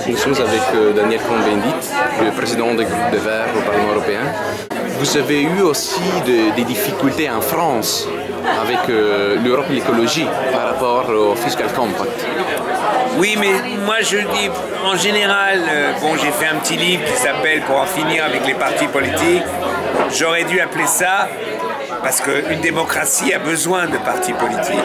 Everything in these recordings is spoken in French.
Nous sommes avec Daniel Cohn-Bendit, le président du groupe des Verts au Parlement européen. Vous avez eu aussi des difficultés en France avec l'Europe et l'écologie par rapport au Fiscal Compact. Oui, mais moi je dis en général, j'ai fait un petit livre qui s'appelle « Pour en finir avec les partis politiques ». J'aurais dû appeler ça parce qu'une démocratie a besoin de partis politiques.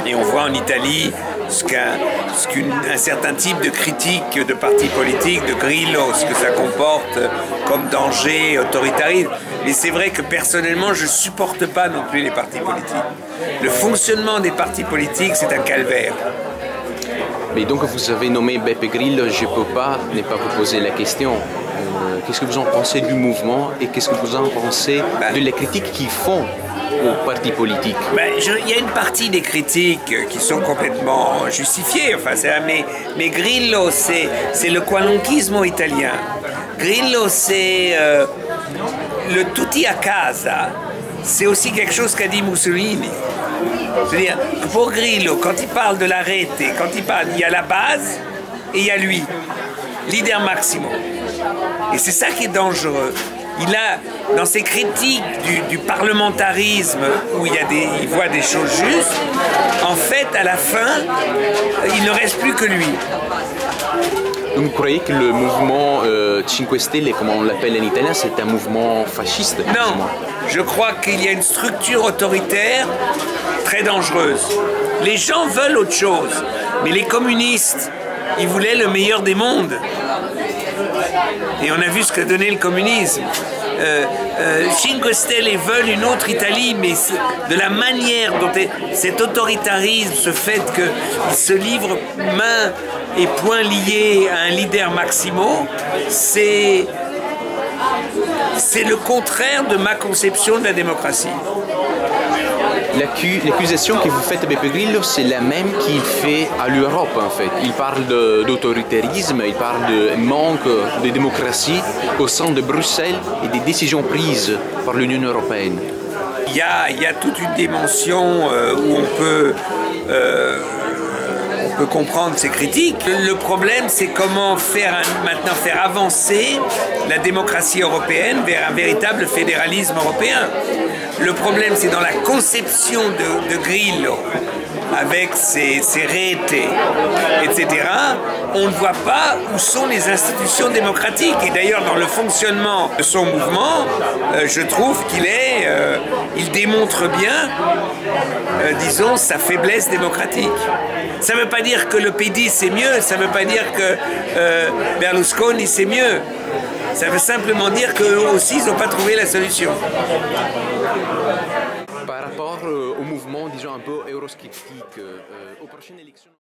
Et on voit en Italie ce qu'un certain type de critique de partis politiques, de Grillo, ce que ça comporte comme danger, autoritarisme. Mais c'est vrai que personnellement, je ne supporte pas non plus les partis politiques. Le fonctionnement des partis politiques, c'est un calvaire. Mais donc vous avez nommé Beppe Grillo, je ne peux pas ne pas vous poser la question. Qu'est-ce que vous en pensez du mouvement et qu'est-ce que vous en pensez de les critiques qu'ils font aux partis politiques? Il y a une partie des critiques qui sont complètement justifiées. Mais Grillo, c'est le qualunquismo italien. Grillo, c'est le tutti a casa. C'est aussi quelque chose qu'a dit Mussolini. C'est-à-dire, pour Grillo, quand il parle de la rete, il y a la base et il y a lui, leader maximum. Et c'est ça qui est dangereux. Il a, dans ses critiques du parlementarisme, où il voit des choses justes, en fait, à la fin, il ne reste plus que lui. Donc vous croyez que le mouvement 5 Stelle, comme on l'appelle en italien, c'est un mouvement fasciste? Non, je crois qu'il y a une structure autoritaire très dangereuse. Les gens veulent autre chose, mais les communistes, ils voulaient le meilleur des mondes. Et on a vu ce qu'a donné le communisme. 5 Stelle veulent une autre Italie, mais de la manière dont cet autoritarisme, ce fait qu'ils se livrent main et poing liés à un leader maximo, c'est le contraire de ma conception de la démocratie. L'accusation que vous faites à Beppe Grillo, c'est la même qu'il fait à l'Europe en fait. Il parle d'autoritarisme, il parle de manque de démocratie au sein de Bruxelles et des décisions prises par l'Union européenne. Il y a toute une dimension où on peut comprendre ces critiques. Le problème, c'est comment maintenant faire avancer la démocratie européenne vers un véritable fédéralisme européen. Le problème, c'est dans la conception de Grillo, avec ses rete, etc., on ne voit pas où sont les institutions démocratiques. Et d'ailleurs, dans le fonctionnement de son mouvement, je trouve il démontre bien, disons, sa faiblesse démocratique. Ça ne veut pas dire que le PD c'est mieux, ça ne veut pas dire que Berlusconi c'est mieux. Ça veut simplement dire qu'eux aussi, ils n'ont pas trouvé la solution. Par rapport au mouvement, disons, un peu eurosceptique, aux prochaines élections...